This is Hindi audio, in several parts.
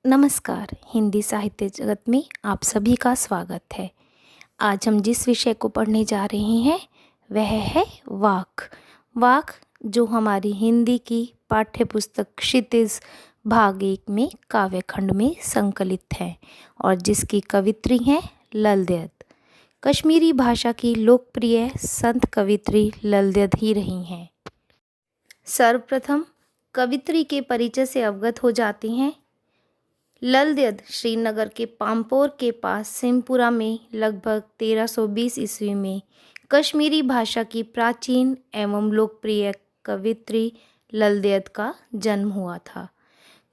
नमस्कार। हिंदी साहित्य जगत में आप सभी का स्वागत है। आज हम जिस विषय को पढ़ने जा रहे हैं वह है वाक। वाक जो हमारी हिंदी की पाठ्य पुस्तक क्षितिज भाग 1 में काव्यखंड में संकलित है और जिसकी कवित्री हैं ललदयद। कश्मीरी भाषा की लोकप्रिय संत कवित्री ललदयद ही रही हैं। सर्वप्रथम कवित्री के परिचय से अवगत हो जाते हैं। ललदयद श्रीनगर के पामपोर के पास सिमपुरा में लगभग 1320 ईस्वी में कश्मीरी भाषा की प्राचीन एवं लोकप्रिय कवित्री ललदयद का जन्म हुआ था।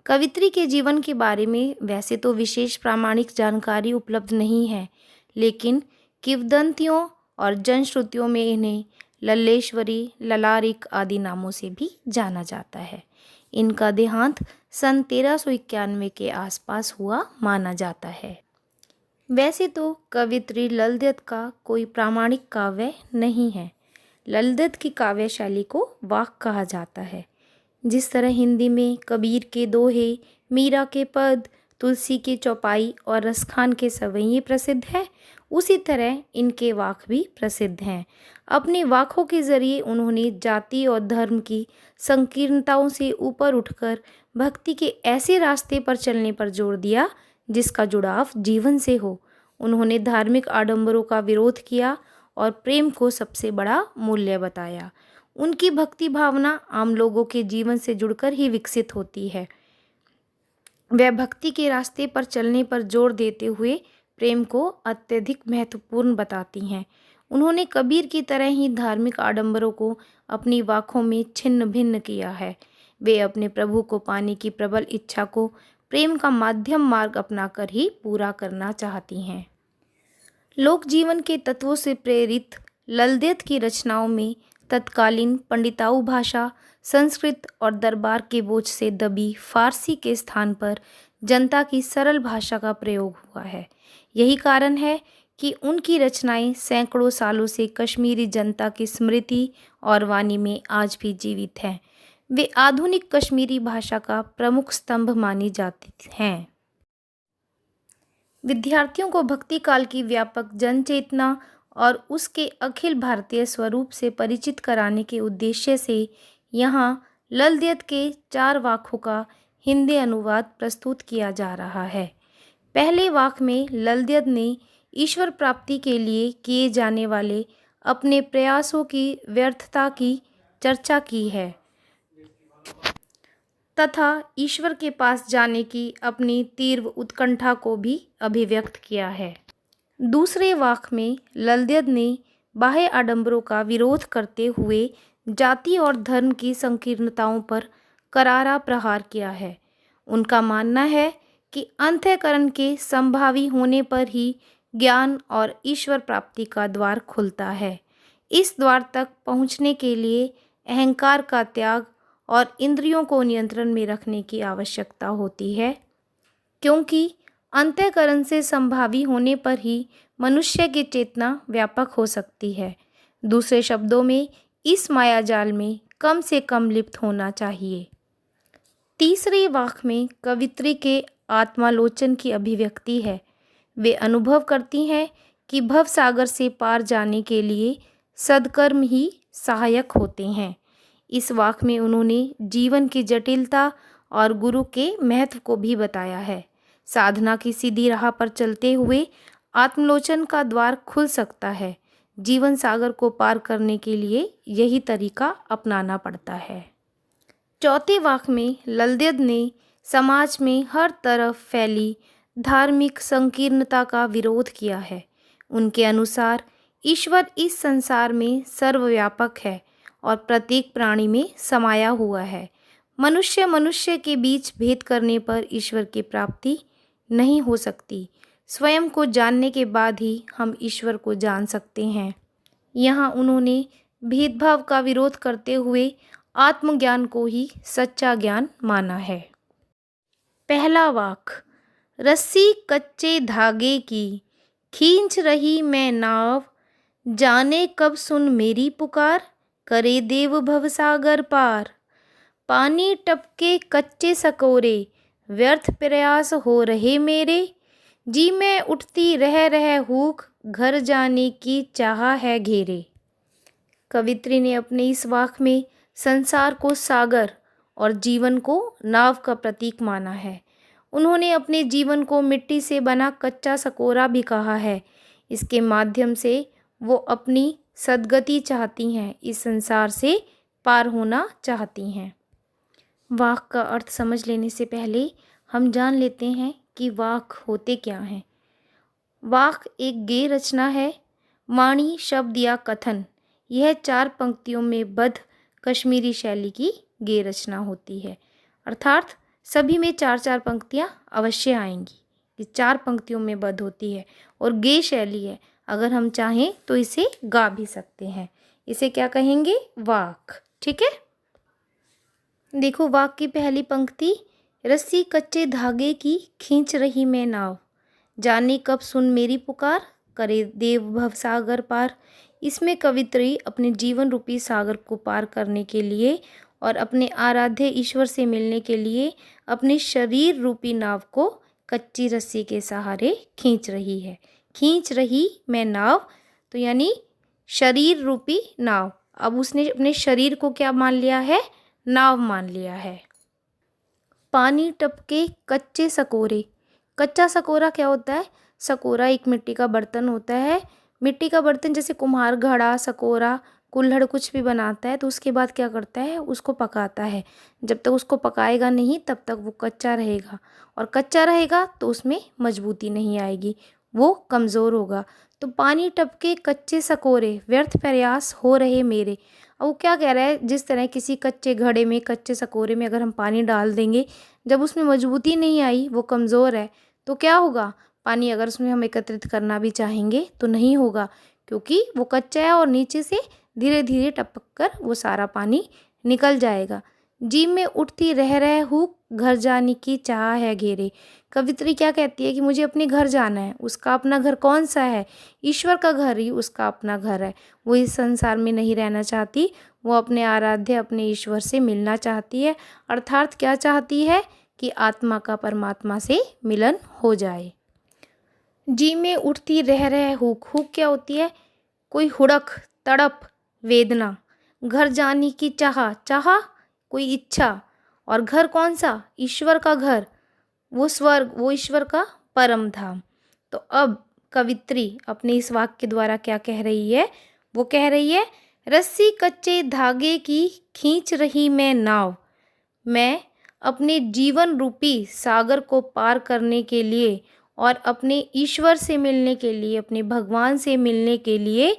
कवित्री के जीवन के बारे में वैसे तो विशेष प्रामाणिक जानकारी उपलब्ध नहीं है, लेकिन किंवदंतियों और जनश्रुतियों में इन्हें लल्लेश्वरी, ललारिक आदि नामों से भी जाना जाता है। इनका देहांत सन 1391 के आसपास हुआ माना जाता है। वैसे तो कवित्री ललदयद का कोई प्रामाणिक काव्य नहीं है। ललदयद की काव्य शैली को वाक कहा जाता है। जिस तरह हिंदी में कबीर के दोहे, मीरा के पद, तुलसी की चौपाई और रसखान के सवैये प्रसिद्ध है, उसी तरह इनके वाक भी प्रसिद्ध हैं। अपने वाकों के जरिए उन्होंने जाति और धर्म की संकीर्णताओं से ऊपर उठकर भक्ति के ऐसे रास्ते पर चलने पर जोर दिया जिसका जुड़ाव जीवन से हो। उन्होंने धार्मिक आडंबरों का विरोध किया और प्रेम को सबसे बड़ा मूल्य बताया। उनकी भक्ति भावना आम लोगों के जीवन से जुड़कर ही विकसित होती है। वह भक्ति के रास्ते पर चलने पर जोर देते हुए प्रेम को अत्यधिक महत्वपूर्ण बताती हैं। उन्होंने कबीर की तरह ही धार्मिक आडंबरों को अपनी वाकों में छिन्न भिन्न किया है। वे अपने प्रभु को पाने की प्रबल इच्छा को प्रेम का माध्यम मार्ग अपनाकर ही पूरा करना चाहती हैं। लोक जीवन के तत्वों से प्रेरित ललदयद की रचनाओं में तत्कालीन पंडिताऊ भाषा, संस्कृत और दरबार के बोझ से दबी फारसी के स्थान पर जनता की सरल भाषा का प्रयोग हुआ है। यही कारण है कि उनकी रचनाएं सैकड़ों सालों से कश्मीरी जनता की स्मृति और वाणी में आज भी जीवित हैं। वे आधुनिक कश्मीरी भाषा का प्रमुख स्तंभ मानी जाती हैं। विद्यार्थियों को भक्ति काल की व्यापक जनचेतना और उसके अखिल भारतीय स्वरूप से परिचित कराने के उद्देश्य से यहाँ ललदयद के 4 वाकों का हिंदी अनुवाद प्रस्तुत किया जा रहा है। पहले वाक में ललदयद ने ईश्वर प्राप्ति के लिए किए जाने वाले अपने प्रयासों की व्यर्थता की चर्चा की है तथा ईश्वर के पास जाने की अपनी तीव्र उत्कंठा को भी अभिव्यक्त किया है। दूसरे वाक में ललदयद ने बाह्य आडंबरों का विरोध करते हुए जाति और धर्म की संकीर्णताओं पर करारा प्रहार किया है। उनका मानना है कि अंतःकरण के संभावी होने पर ही ज्ञान और ईश्वर प्राप्ति का द्वार खुलता है। इस द्वार तक पहुँचने के लिए अहंकार का त्याग और इंद्रियों को नियंत्रण में रखने की आवश्यकता होती है, क्योंकि अंतःकरण से संभावी होने पर ही मनुष्य की चेतना व्यापक हो सकती है। दूसरे शब्दों में इस मायाजाल में कम से कम लिप्त होना चाहिए। तीसरे वाक में कवित्री के आत्मालोचन की अभिव्यक्ति है। वे अनुभव करती हैं कि भवसागर से पार जाने के लिए सद्कर्म ही सहायक होते हैं। इस वाक में उन्होंने जीवन की जटिलता और गुरु के महत्व को भी बताया है। साधना की सीधी राह पर चलते हुए आत्मलोचन का द्वार खुल सकता है। जीवन सागर को पार करने के लिए यही तरीका अपनाना पड़ता है। चौथे वाक में ललदयद ने समाज में हर तरफ फैली धार्मिक संकीर्णता का विरोध किया है। उनके अनुसार ईश्वर इस संसार में सर्वव्यापक है और प्रत्येक प्राणी में समाया हुआ है। मनुष्य मनुष्य के बीच भेद करने पर ईश्वर की प्राप्ति नहीं हो सकती। स्वयं को जानने के बाद ही हम ईश्वर को जान सकते हैं। यहाँ उन्होंने भेदभाव का विरोध करते हुए आत्मज्ञान को ही सच्चा ज्ञान माना है। पहला वाक। रस्सी कच्चे धागे की खींच रही मैं नाव, जाने कब सुन मेरी पुकार, करे देव भवसागर पार। पानी टपके कच्चे सकोरे, व्यर्थ प्रयास हो रहे मेरे। जी में उठती रह हुक, घर जाने की चाह है घेरे। कवित्री ने अपने इस वाक में संसार को सागर और जीवन को नाव का प्रतीक माना है। उन्होंने अपने जीवन को मिट्टी से बना कच्चा सकोरा भी कहा है। इसके माध्यम से वो अपनी सद्गति चाहती हैं, इस संसार से पार होना चाहती हैं। वाक का अर्थ समझ लेने से पहले हम जान लेते हैं कि वाक होते क्या हैं। वाक एक गेय रचना है। वाणी शब्द या कथन, यह 4 पंक्तियों में बद्ध कश्मीरी शैली की गेय रचना होती है। अर्थात सभी में 4-4 पंक्तियाँ अवश्य आएंगी। ये 4 पंक्तियों में बद्ध होती है और गेय शैली है। अगर हम चाहें तो इसे गा भी सकते हैं। इसे क्या कहेंगे? वाक। ठीक है। देखो वाक की पहली पंक्ति, रस्सी कच्चे धागे की खींच रही मैं नाव, जाने कब सुन मेरी पुकार, करे देव भव सागर पार। इसमें कवित्री अपने जीवन रूपी सागर को पार करने के लिए और अपने आराध्य ईश्वर से मिलने के लिए अपने शरीर रूपी नाव को कच्ची रस्सी के सहारे खींच रही है। खींच रही मैं नाव, तो यानी शरीर रूपी नाव। अब उसने अपने शरीर को क्या मान लिया है? नाव मान लिया है। पानी टपके कच्चे सकोरे। कच्चा सकोरा क्या होता है? सकोरा एक मिट्टी का बर्तन होता है। मिट्टी का बर्तन जैसे कुम्हार घड़ा, सकोरा, कुल्हड़ कुछ भी बनाता है तो उसके बाद क्या करता है? उसको पकाता है। जब तक उसको पकाएगा नहीं तब तक वो कच्चा रहेगा, और कच्चा रहेगा तो उसमें मजबूती नहीं आएगी, वो कमज़ोर होगा। तो पानी टपके कच्चे सकोरे, व्यर्थ प्रयास हो रहे मेरे। अब वो क्या कह रहा है? जिस तरह किसी कच्चे घड़े में, कच्चे सकोरे में अगर हम पानी डाल देंगे, जब उसमें मजबूती नहीं आई, वो कमज़ोर है, तो क्या होगा? पानी अगर उसमें हम एकत्रित करना भी चाहेंगे तो नहीं होगा, क्योंकि वो कच्चा है और नीचे से धीरे धीरे टपक कर वो सारा पानी निकल जाएगा। जी में उठती रह हुक, घर जाने की चाह है घेरे। कवित्री क्या कहती है कि मुझे अपने घर जाना है। उसका अपना घर कौन सा है? ईश्वर का घर ही उसका अपना घर है। वो इस संसार में नहीं रहना चाहती, वो अपने आराध्य, अपने ईश्वर से मिलना चाहती है। अर्थात क्या चाहती है? कि आत्मा का परमात्मा से मिलन हो जाए। जी में उठती रह हुक। हुक क्या होती है? कोई हुड़क, तड़प, वेदना। घर जाने की चाह, चाह कोई इच्छा, और घर कौन सा? ईश्वर का घर, वो स्वर्ग, वो ईश्वर का परम धाम। तो अब कवित्री अपने इस वाक्य के द्वारा क्या कह रही है? वो कह रही है, रस्सी कच्चे धागे की खींच रही मैं नाव, मैं अपने जीवन रूपी सागर को पार करने के लिए और अपने ईश्वर से मिलने के लिए, अपने भगवान से मिलने के लिए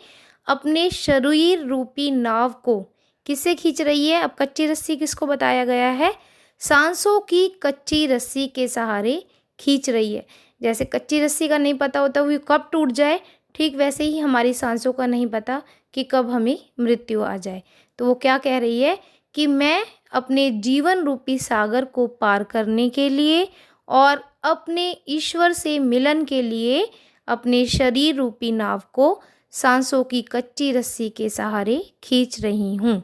अपने शरीर रूपी नाव को किससे खींच रही है? अब कच्ची रस्सी किसको बताया गया है? सांसों की कच्ची रस्सी के सहारे खींच रही है। जैसे कच्ची रस्सी का नहीं पता होता वो कब टूट जाए, ठीक वैसे ही हमारी सांसों का नहीं पता कि कब हमें मृत्यु आ जाए। तो वो क्या कह रही है कि मैं अपने जीवन रूपी सागर को पार करने के लिए और अपने ईश्वर से मिलन के लिए अपने शरीर रूपी नाव को सांसों की कच्ची रस्सी के सहारे खींच रही हूँ।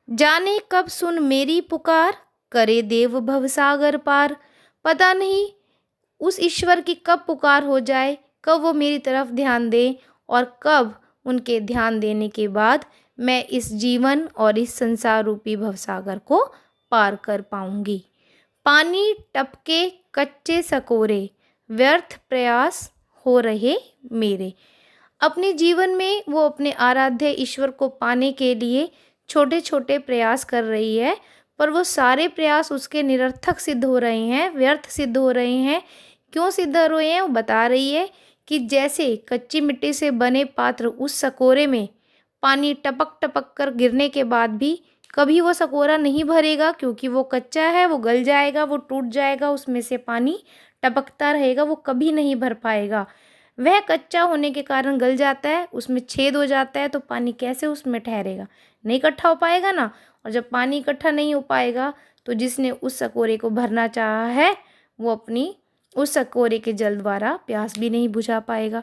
जाने कब सुन मेरी पुकार, करे देव भवसागर पार। पता नहीं उस ईश्वर की कब पुकार हो जाए, कब वो मेरी तरफ ध्यान दे, और कब उनके ध्यान देने के बाद मैं इस जीवन और इस संसार रूपी भवसागर को पार कर पाऊंगी। पानी टपके कच्चे सकोरे, व्यर्थ प्रयास हो रहे मेरे। अपने जीवन में वो अपने आराध्य ईश्वर को पाने के लिए छोटे छोटे प्रयास कर रही है, पर वो सारे प्रयास उसके निरर्थक सिद्ध हो रहे हैं, व्यर्थ सिद्ध हो रहे हैं। क्यों सिद्ध हो रहे हैं? वो बता रही है कि जैसे कच्ची मिट्टी से बने पात्र उस सकोरे में पानी टपक टपक कर गिरने के बाद भी कभी वो सकोरा नहीं भरेगा, क्योंकि वो कच्चा है, वो गल जाएगा, वो टूट जाएगा, उसमें से पानी टपकता रहेगा, वो कभी नहीं भर पाएगा। वह कच्चा होने के कारण गल जाता है, उसमें छेद हो जाता है, तो पानी कैसे उसमें ठहरेगा? नहीं इकट्ठा हो पाएगा ना। और जब पानी इकट्ठा नहीं हो पाएगा तो जिसने उस सकोरे को भरना चाहा है वो अपनी उस सकोरे के जल द्वारा प्यास भी नहीं बुझा पाएगा।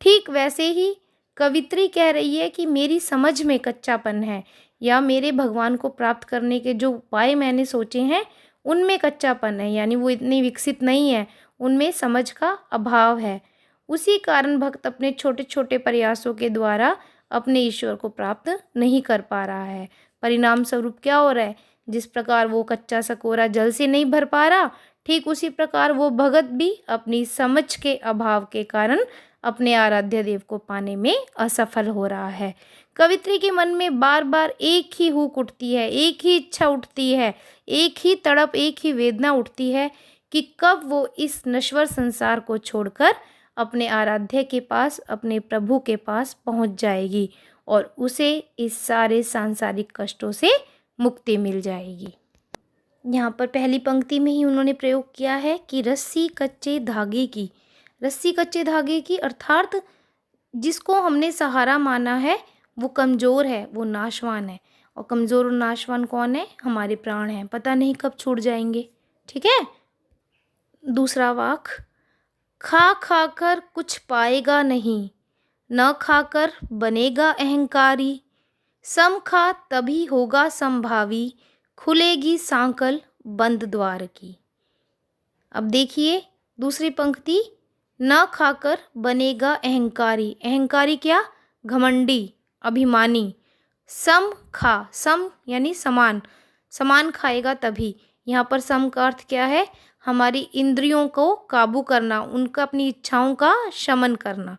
ठीक वैसे ही कवित्री कह रही है कि मेरी समझ में कच्चापन है, या मेरे भगवान को प्राप्त करने के जो उपाय मैंने सोचे हैं उनमें कच्चापन है, यानी वो इतनी विकसित नहीं है, उनमें समझ का अभाव है। उसी कारण भक्त अपने छोटे छोटे प्रयासों के द्वारा अपने ईश्वर को प्राप्त नहीं कर पा रहा है। परिणाम स्वरूप क्या हो रहा है, जिस प्रकार वो कच्चा सकोरा जल से नहीं भर पा रहा, ठीक उसी प्रकार वो भगत भी अपनी समझ के अभाव के कारण अपने आराध्य देव को पाने में असफल हो रहा है। कवित्री के मन में बार बार एक ही हुक उठती है, एक ही इच्छा उठती है, एक ही तड़प, एक ही वेदना उठती है कि कब वो इस नश्वर संसार को छोड़कर अपने आराध्य के पास, अपने प्रभु के पास पहुंच जाएगी और उसे इस सारे सांसारिक कष्टों से मुक्ति मिल जाएगी। यहाँ पर पहली पंक्ति में ही उन्होंने प्रयोग किया है कि रस्सी कच्चे धागे की। रस्सी कच्चे धागे की अर्थात जिसको हमने सहारा माना है वो कमज़ोर है, वो नाशवान है। और कमज़ोर और नाशवान कौन है? हमारे प्राण हैं, पता नहीं कब छूट जाएंगे। ठीक है। दूसरा वाक, खा खा कर कुछ पाएगा नहीं, न खाकर बनेगा अहंकारी, सम खा तभी होगा संभावी, खुलेगी सांकल बंद द्वार की। अब देखिए दूसरी पंक्ति, न खाकर बनेगा अहंकारी। अहंकारी क्या? घमंडी, अभिमानी। सम खा, सम यानी समान, समान खाएगा तभी। यहाँ पर सम का अर्थ क्या है? हमारी इंद्रियों को काबू करना, उनका अपनी इच्छाओं का शमन करना।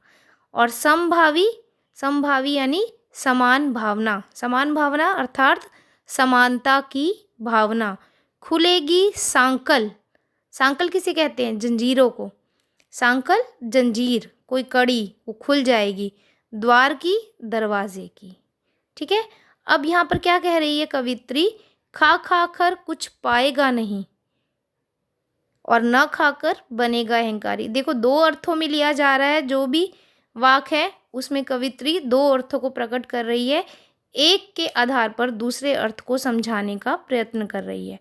और समभावी, समभावी यानी समान भावना, समान भावना अर्थात समानता की भावना। खुलेगी सांकल, सांकल किसे कहते हैं? जंजीरों को। सांकल जंजीर, कोई कड़ी, वो खुल जाएगी। द्वार की, दरवाजे की। ठीक है। अब यहाँ पर क्या कह रही है कवित्री? खा खा कर कुछ पाएगा नहीं और न खाकर बनेगा अहंकारी। देखो दो अर्थों में लिया जा रहा है, जो भी वाक है उसमें कवित्री दो अर्थों को प्रकट कर रही है, एक के आधार पर दूसरे अर्थ को समझाने का प्रयत्न कर रही है।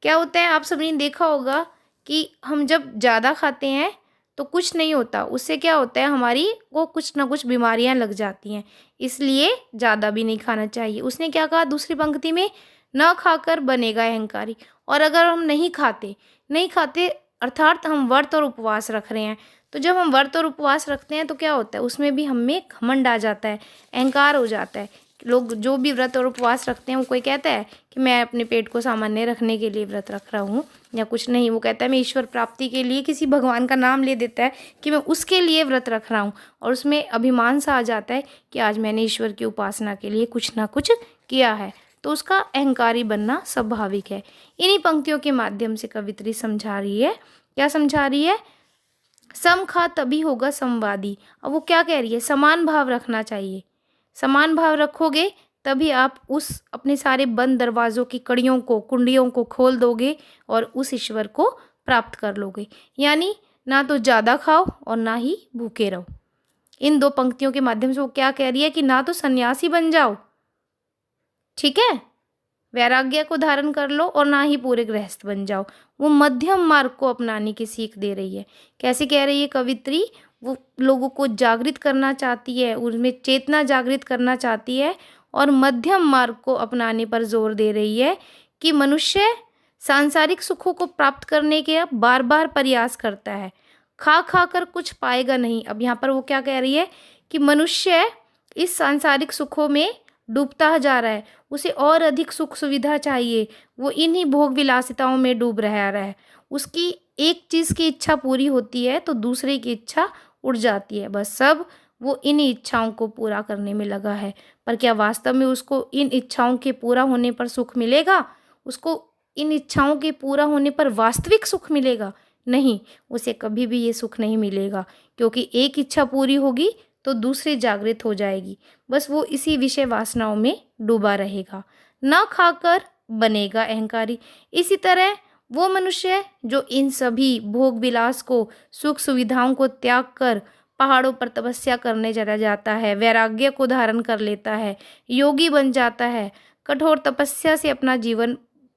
क्या होता है, आप सभी ने देखा होगा कि हम जब ज़्यादा खाते हैं तो कुछ नहीं होता, उससे क्या होता है, हमारी को कुछ ना कुछ बीमारियां लग जाती हैं, इसलिए ज़्यादा भी नहीं खाना चाहिए। उसने क्या कहा दूसरी पंक्ति में? न खाकर बनेगा अहंकारी। और अगर हम नहीं खाते अर्थात हम व्रत और उपवास रख रहे हैं, तो जब हम व्रत और उपवास रखते हैं तो क्या होता है, उसमें भी हमें घमंड आ जाता है, अहंकार हो जाता है। लोग जो भी व्रत और उपवास रखते हैं, वो कोई कहता है कि मैं अपने पेट को सामान्य रखने के लिए व्रत रख रहा हूँ या कुछ नहीं, वो कहता है मैं ईश्वर प्राप्ति के लिए, किसी भगवान का नाम ले देता है कि मैं उसके लिए व्रत रख रहा हूँ, और उसमें अभिमान सा आ जाता है कि आज मैंने ईश्वर की उपासना के लिए कुछ ना कुछ किया है, तो उसका अहंकारी बनना स्वाभाविक है। इन्हीं पंक्तियों के माध्यम से कवित्री समझा रही है। क्या समझा रही है? सम खा तभी होगा संवादी। अब वो क्या कह रही है? समान भाव रखना चाहिए। समान भाव रखोगे तभी आप उस अपने सारे बंद दरवाज़ों की कड़ियों को, कुंडियों को खोल दोगे और उस ईश्वर को प्राप्त कर लोगे। यानी ना तो ज़्यादा खाओ और ना ही भूखे रहो। इन दो पंक्तियों के माध्यम से वो क्या कह रही है कि ना तो सन्यासी बन जाओ, ठीक है, वैराग्य को धारण कर लो, और ना ही पूरे गृहस्थ बन जाओ। वो मध्यम मार्ग को अपनाने की सीख दे रही है। कैसे कह रही है कवित्री? वो लोगों को जागृत करना चाहती है, उनमें चेतना जागृत करना चाहती है और मध्यम मार्ग को अपनाने पर जोर दे रही है कि मनुष्य सांसारिक सुखों को प्राप्त करने के बार बार प्रयास करता है, खा खा कर कुछ पाएगा नहीं। अब यहाँ पर वो क्या कह रही है कि मनुष्य इस सांसारिक सुखों में डूबता जा रहा है, उसे और अधिक सुख सुविधा चाहिए, वो इन्हीं भोग विलासिताओं में डूब रहा है। उसकी एक चीज़ की इच्छा पूरी होती है तो दूसरे की इच्छा उड़ जाती है, बस सब वो इन इच्छाओं को पूरा करने में लगा है। पर क्या वास्तव में उसको इन इच्छाओं के पूरा होने पर सुख मिलेगा? उसको इन इच्छाओं के पूरा होने पर वास्तविक सुख मिलेगा? नहीं, उसे कभी भी ये सुख नहीं मिलेगा, क्योंकि एक इच्छा पूरी होगी तो दूसरी जागृत हो जाएगी, बस वो इसी विषय वासनाओं में डूबा रहेगा। न खाकर बनेगा अहंकारी। इसी तरह वो मनुष्य जो इन सभी भोग विलास को, सुख सुविधाओं को त्याग कर पहाड़ों पर तपस्या करने चला जाता है, वैराग्य को धारण कर लेता है, योगी बन जाता है, कठोर तपस्या से अपना जीवन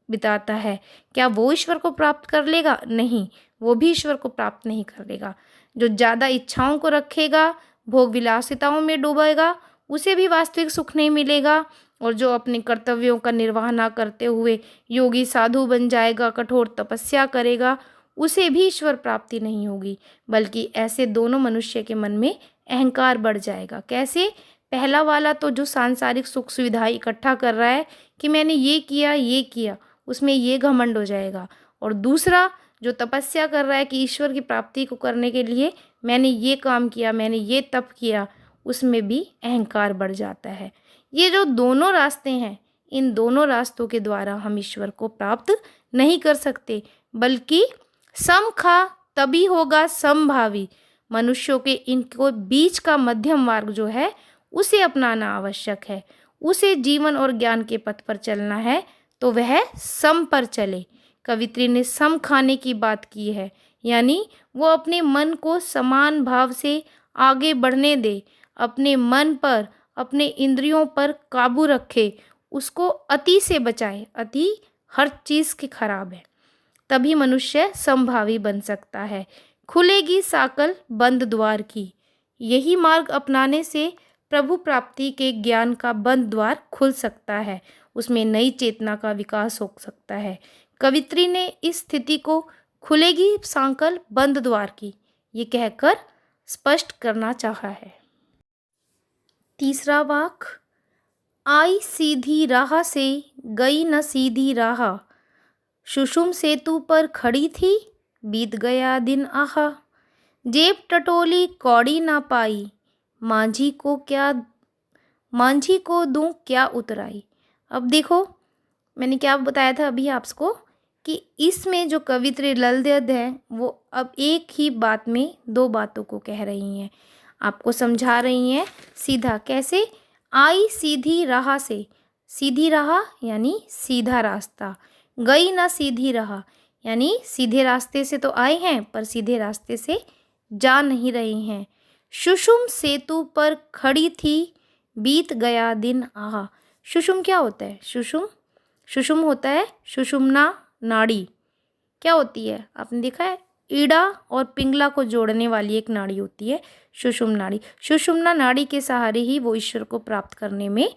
बिताता है, क्या वो ईश्वर को प्राप्त कर लेगा? नहीं, वो भी ईश्वर को प्राप्त नहीं कर लेगा। जो ज़्यादा इच्छाओं को रखेगा, भोग विलासिताओं में डूबेगा, उसे भी वास्तविक सुख नहीं मिलेगा, और जो अपने कर्तव्यों का निर्वाह ना करते हुए योगी साधु बन जाएगा, कठोर तपस्या करेगा, उसे भी ईश्वर प्राप्ति नहीं होगी, बल्कि ऐसे दोनों मनुष्य के मन में अहंकार बढ़ जाएगा। कैसे? पहला वाला तो जो सांसारिक सुख सुविधाएं इकट्ठा कर रहा है कि मैंने ये किया, उसमें ये घमंड हो जाएगा। और दूसरा जो तपस्या कर रहा है कि ईश्वर की प्राप्ति को करने के लिए मैंने ये काम किया, मैंने ये तप किया, उसमें भी अहंकार बढ़ जाता है। ये जो दोनों रास्ते हैं, इन दोनों रास्तों के द्वारा हम ईश्वर को प्राप्त नहीं कर सकते, बल्कि समखा तभी होगा समभावी। मनुष्यों के इनको बीच का मध्यम मार्ग जो है उसे अपनाना आवश्यक है। उसे जीवन और ज्ञान के पथ पर चलना है तो वह सम पर चले। कवित्री ने सम खाने की बात की है, यानी वो अपने मन को समान भाव से आगे बढ़ने दे, अपने मन पर, अपने इंद्रियों पर काबू रखे, उसको अति से बचाए। अति हर चीज़ की खराब है, तभी मनुष्य समभावी बन सकता है। खुलेगी साकल बंद द्वार की, यही मार्ग अपनाने से प्रभु प्राप्ति के ज्ञान का बंद द्वार खुल सकता है, उसमें नई चेतना का विकास हो सकता है। कवित्री ने इस स्थिति को खुलेगी सांकल बंद द्वार की ये कहकर स्पष्ट करना चाहा है। तीसरा वाक, आई सीधी राह से गई न सीधी राह, सुषुम सेतु पर खड़ी थी बीत गया दिन आहा, जेब टटोली कौड़ी ना पाई, मांझी को दूं क्या उतराई। अब देखो, मैंने क्या बताया था अभी आपको कि इसमें जो कवित्री ललदद है वो अब एक ही बात में दो बातों को कह रही हैं, आपको समझा रही हैं सीधा। कैसे? आई सीधी राह से, सीधी राह यानी सीधा रास्ता, गई ना सीधी राह यानी सीधे रास्ते से तो आए हैं पर सीधे रास्ते से जा नहीं रहे हैं। सुषुम सेतु पर खड़ी थी बीत गया दिन आहा। सुषुम क्या होता है? सुषुम होता है सुषुम्ना नाड़ी। क्या होती है? आपने देखा है, ईड़ा और पिंगला को जोड़ने वाली एक नाड़ी होती है सुषुम नाड़ी। सुषुम्ना नाड़ी के सहारे ही वो ईश्वर को प्राप्त करने में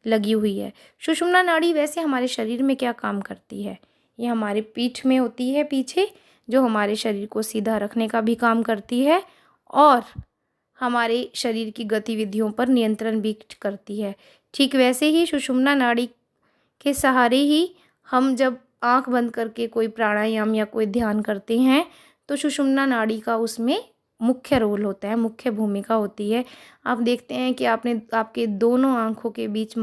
लगी हुई है। सुषुम्ना नाड़ी वैसे हमारे शरीर में क्या काम करती है? ये हमारे पीठ में होती है पीछे, जो हमारे शरीर को सीधा रखने का भी काम करती है और हमारे शरीर की गतिविधियों पर नियंत्रण भी करती है। ठीक वैसे ही सुषुम्ना नाड़ी के सहारे ही हम जब आंख बंद करके कोई प्राणायाम या कोई ध्यान करते हैं तो सुषुम्ना नाड़ी का उसमें मुख्य रोल होता है, मुख्य भूमिका होती है। आप देखते हैं कि आपके दोनों आँखों के बीच,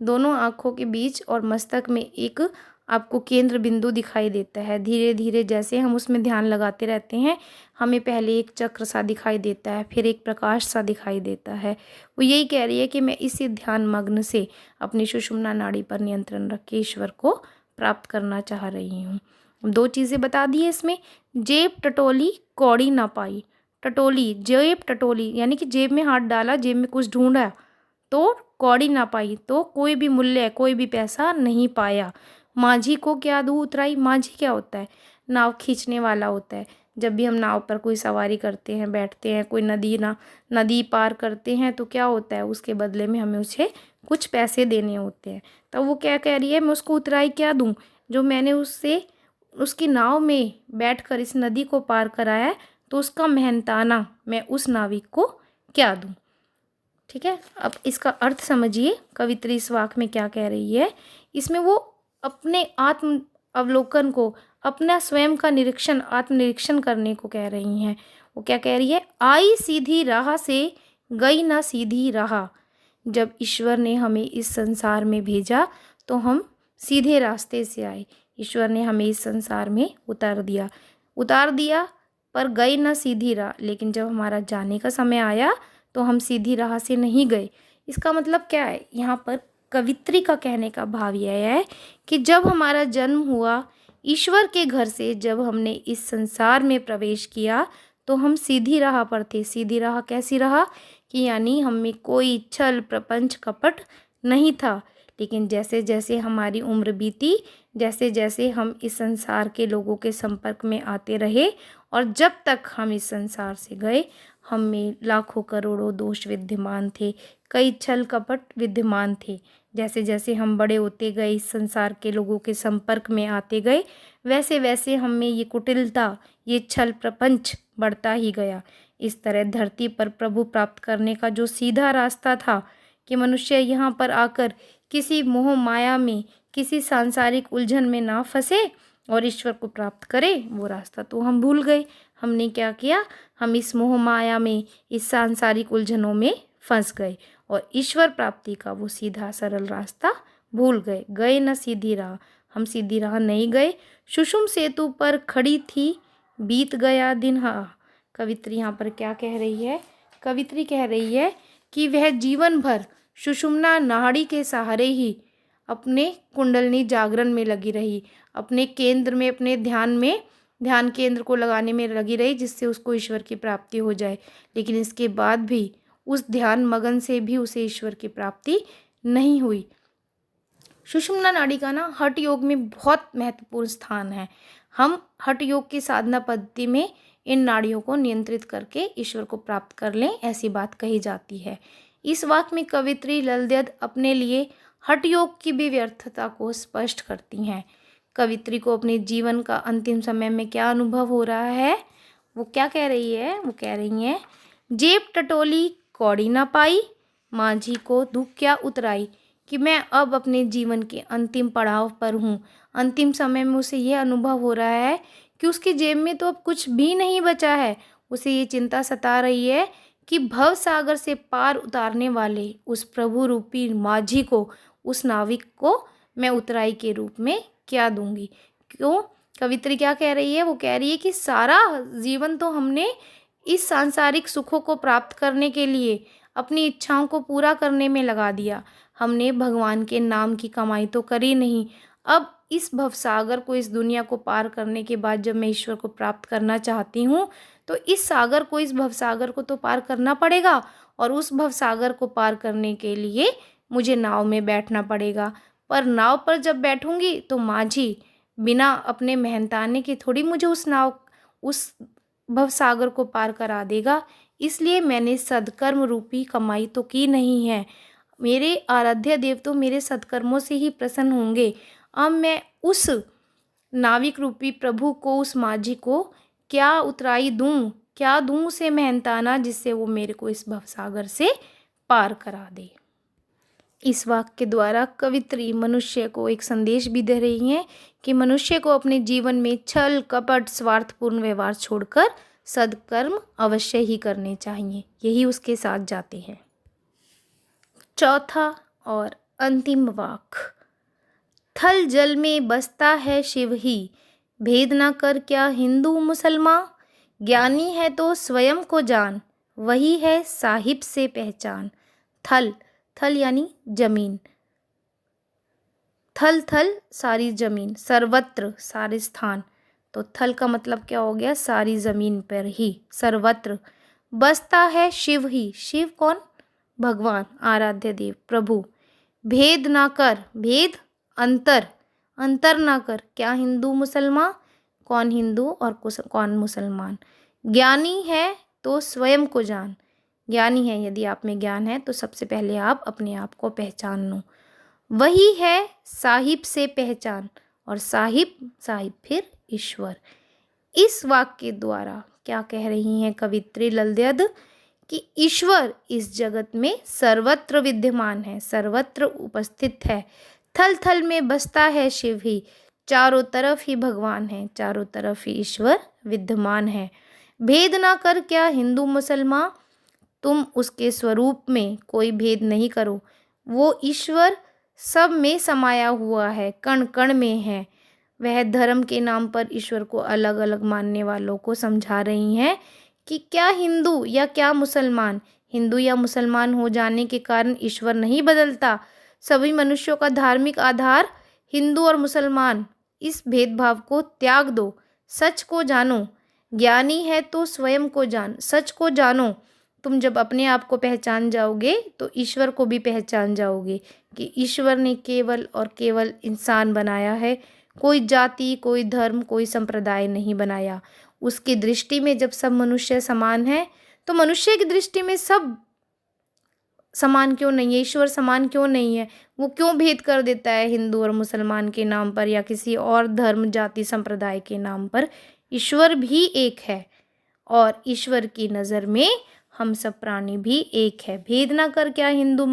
दोनों आँखों के बीच और मस्तक में एक आपको केंद्र बिंदु दिखाई देता है। धीरे धीरे जैसे हम उसमें ध्यान लगाते रहते हैं, हमें पहले एक चक्र सा दिखाई देता है, फिर एक प्रकाश सा दिखाई देता है। वो यही कह रही है कि मैं इसी ध्यान मग्न से अपनी सुषुम्ना नाड़ी पर नियंत्रण रख के ईश्वर को प्राप्त करना चाह रही हूँ। दो चीज़ें बता दी है इसमें, जेब टटोली कौड़ी ना पाई। टटोली, जेब टटोली यानी कि जेब में हाथ डाला, जेब में कुछ ढूंढा तो कौड़ी ना पाई, तो कोई भी मूल्य, कोई भी पैसा नहीं पाया। माझी को क्या दूँ उतराई। माझी क्या होता है? नाव खींचने वाला होता है। जब भी हम नाव पर कोई सवारी करते हैं, बैठते हैं, कोई नदी पार करते हैं तो क्या होता है, उसके बदले में हमें उसे कुछ पैसे देने होते हैं। तो वो क्या कह रही है, मैं उसको उतराई क्या दूँ, जो मैंने उसकी नाव में बैठकर इस नदी को पार कराया है, तो उसका मेहनताना मैं उस नाविक को क्या दूँ। ठीक है, अब इसका अर्थ समझिए, कवित्री इस वाक में क्या कह रही है। इसमें वो अपने आत्म अवलोकन को, अपना स्वयं का आत्मनिरीक्षण करने को कह रही हैं। वो क्या कह रही है, आई सीधी राह से गई ना सीधी राह। जब ईश्वर ने हमें इस संसार में भेजा तो हम सीधे रास्ते से आए। ईश्वर ने हमें इस संसार में उतार दिया पर गए ना सीधी राह। लेकिन जब हमारा जाने का समय आया तो हम सीधी राह से नहीं गए। इसका मतलब क्या है? यहाँ पर कवित्री का कहने का भाव यह है कि जब हमारा जन्म हुआ ईश्वर के घर से, जब हमने इस संसार में प्रवेश किया तो हम सीधी राह पर थे। सीधी राह कैसी राह कि यानी हम में कोई छल, प्रपंच, कपट नहीं था। लेकिन जैसे जैसे हमारी उम्र बीती, जैसे जैसे हम इस संसार के लोगों के संपर्क में आते रहे और जब तक हम इस संसार से गए, हम में लाखों करोड़ों दोष विद्यमान थे, कई छल कपट विद्यमान थे। जैसे जैसे हम बड़े होते गए, इस संसार के लोगों के संपर्क में आते गए, वैसे वैसे हम में ये कुटिलता, ये छल प्रपंच बढ़ता ही गया। इस तरह धरती पर प्रभु प्राप्त करने का जो सीधा रास्ता था कि मनुष्य यहाँ पर आकर किसी मोह माया में, किसी सांसारिक उलझन में ना फंसे और ईश्वर को प्राप्त करे, वो रास्ता तो हम भूल गए। हमने क्या किया? हम इस मोह माया में, इस सांसारिक उलझनों में फंस गए और ईश्वर प्राप्ति का वो सीधा सरल रास्ता भूल गए। गए न सीधी राह, हम सीधी राह नहीं गए। सुषुम सेतु पर खड़ी थी, बीत गया दिन। हाँ, कवित्री यहाँ पर क्या कह रही है? कवित्री कह रही है कि वह जीवन भर सुषुम्ना नाड़ी के सहारे ही अपने कुंडलनी जागरण में लगी रही, अपने केंद्र में, अपने ध्यान केंद्र को लगाने में लगी रही, जिससे उसको ईश्वर की प्राप्ति हो जाए। लेकिन इसके बाद भी उस ध्यान मगन से भी उसे ईश्वर की प्राप्ति नहीं हुई। सुषुम्ना नाड़ी का ना हठ योग में बहुत महत्वपूर्ण स्थान है। हम हठ योग की साधना पद्धति में इन नाड़ियों को नियंत्रित करके ईश्वर को प्राप्त कर लें, ऐसी बात कही जाती है। इस वाक्य में कवित्री ललद्यद अपने लिए हठ योग की भी व्यर्थता को स्पष्ट करती हैं। कवित्री को अपने जीवन का अंतिम समय में क्या अनुभव हो रहा है, वो क्या कह रही है? वो कह रही हैं, जेब टटोली कौड़ी ना पाई, माझी को दुख क्या उतराई। कि मैं अब अपने जीवन के अंतिम पड़ाव पर हूँ। अंतिम समय में उसे यह अनुभव हो रहा है कि उसकी जेब में तो अब कुछ भी नहीं बचा है। उसे ये चिंता सता रही है कि भव सागर से पार उतारने वाले उस प्रभु रूपी माझी को, उस नाविक को मैं उतराई के रूप में क्या दूंगी। क्यों? कवित्री क्या कह रही है? वो कह रही है कि सारा जीवन तो हमने इस सांसारिक सुखों को प्राप्त करने के लिए, अपनी इच्छाओं को पूरा करने में लगा दिया। हमने भगवान के नाम की कमाई तो करी नहीं। अब इस भवसागर को, इस दुनिया को पार करने के बाद जब मैं ईश्वर को प्राप्त करना चाहती हूँ, तो इस सागर को, इस भवसागर को तो पार करना पड़ेगा। और उस भवसागर को पार करने के लिए मुझे नाव में बैठना पड़ेगा। पर नाव पर जब बैठूंगी तो माझी बिना अपने मेहनताने के थोड़ी मुझे उस भवसागर को पार करा देगा। इसलिए मैंने सदकर्म रूपी कमाई तो की नहीं है। मेरे आराध्य देव तो मेरे सत्कर्मों से ही प्रसन्न होंगे। अब मैं उस नाविक रूपी प्रभु को, उस माझी को क्या उतराई दूं, क्या दूं उसे मेहनताना, जिससे वो मेरे को इस भवसागर से पार करा दे। इस वाक्य के द्वारा कवित्री मनुष्य को एक संदेश भी दे रही हैं कि मनुष्य को अपने जीवन में छल कपट स्वार्थपूर्ण व्यवहार छोड़कर सदकर्म अवश्य ही करने चाहिए। यही उसके साथ जाते हैं। चौथा और अंतिम वाक्य, थल जल में बसता है शिव ही, भेद ना कर क्या हिंदू मुसलमान। ज्ञानी है तो स्वयं को जान, वही है साहिब से पहचान। थल, थल यानी जमीन, थल थल सारी जमीन, सर्वत्र सारे स्थान। तो थल का मतलब क्या हो गया? सारी जमीन पर ही, सर्वत्र। बसता है शिव ही, शिव कौन? भगवान, आराध्य देव, प्रभु। भेद ना कर, भेद अंतर, अंतर ना कर, क्या हिंदू मुसलमान, कौन हिंदू और कौन मुसलमान। ज्ञानी है तो स्वयं को जान, ज्ञानी है, यदि आप में ज्ञान है तो सबसे पहले आप अपने आप को पहचान लो। वही है साहिब से पहचान, और साहिब, साहिब फिर ईश्वर। इस वाक्य के द्वारा क्या कह रही हैं कवित्री ललद्यद कि ईश्वर इस जगत में सर्वत्र विद्यमान है, सर्वत्र उपस्थित है। थल थल में बसता है शिव ही, चारों तरफ ही भगवान है, चारों तरफ ही ईश्वर विद्यमान है। भेद ना कर क्या हिंदू मुसलमान, तुम उसके स्वरूप में कोई भेद नहीं करो। वो ईश्वर सब में समाया हुआ है, कण कण में है। वह धर्म के नाम पर ईश्वर को अलग अलग मानने वालों को समझा रही हैं कि क्या हिंदू या क्या मुसलमान, हिंदू या मुसलमान हो जाने के कारण ईश्वर नहीं बदलता। सभी मनुष्यों का धार्मिक आधार हिंदू और मुसलमान, इस भेदभाव को त्याग दो, सच को जानो। ज्ञानी है तो स्वयं को जान, सच को जानो। तुम जब अपने आप को पहचान जाओगे तो ईश्वर को भी पहचान जाओगे कि ईश्वर ने केवल और केवल इंसान बनाया है, कोई जाति, कोई धर्म, कोई संप्रदाय नहीं बनाया। उसकी दृष्टि में जब सब मनुष्य समान हैं, तो मनुष्य की दृष्टि में सब समान क्यों नहीं है, ईश्वर समान क्यों नहीं है, वो क्यों भेद कर देता है हिंदू और मुसलमान के नाम पर या किसी और धर्म जाति संप्रदाय के नाम पर। ईश्वर भी एक है और ईश्वर की नज़र में हम सब प्राणी भी एक है। भेद ना कर क्या हिंदू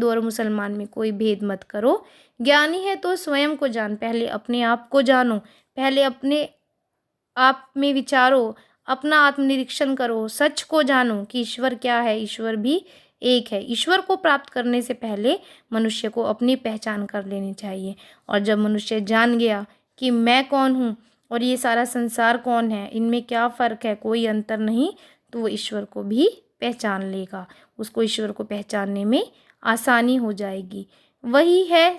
और मुसलमान में कोई भेद मत करो। ज्ञानी है तो स्वयं को जान, पहले अपने आप को जानो, पहले अपने आप में विचारो, अपना आत्मनिरीक्षण करो, सच को जानो कि ईश्वर क्या है। ईश्वर भी एक है। ईश्वर को प्राप्त करने से पहले मनुष्य को अपनी पहचान कर लेनी चाहिए, और जब मनुष्य जान गया कि मैं कौन हूँ और ये सारा संसार कौन है, इनमें क्या फ़र्क है, कोई अंतर नहीं, तो वो ईश्वर को भी पहचान लेगा। उसको ईश्वर को पहचानने में आसानी हो जाएगी। वही है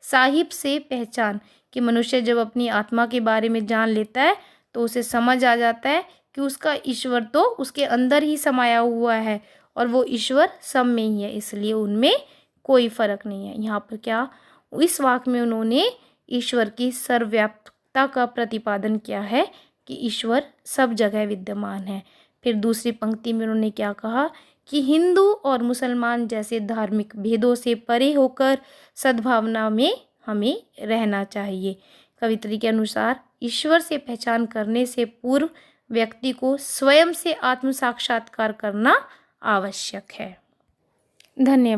साहिब से पहचान, कि मनुष्य जब अपनी आत्मा के बारे में जान लेता है तो उसे समझ आ जाता है कि उसका ईश्वर तो उसके अंदर ही समाया हुआ है और वो ईश्वर सब में ही है, इसलिए उनमें कोई फ़र्क नहीं है। यहाँ पर क्या, इस वाक्य में उन्होंने ईश्वर की सर्वव्यापकता का प्रतिपादन किया है कि ईश्वर सब जगह विद्यमान है। फिर दूसरी पंक्ति में उन्होंने क्या कहा कि हिंदू और मुसलमान जैसे धार्मिक भेदों से परे होकर सद्भावना में हमें रहना चाहिए। कवित्री के अनुसार ईश्वर से पहचान करने से पूर्व व्यक्ति को स्वयं से आत्म साक्षात्कार करना आवश्यक है। धन्यवाद।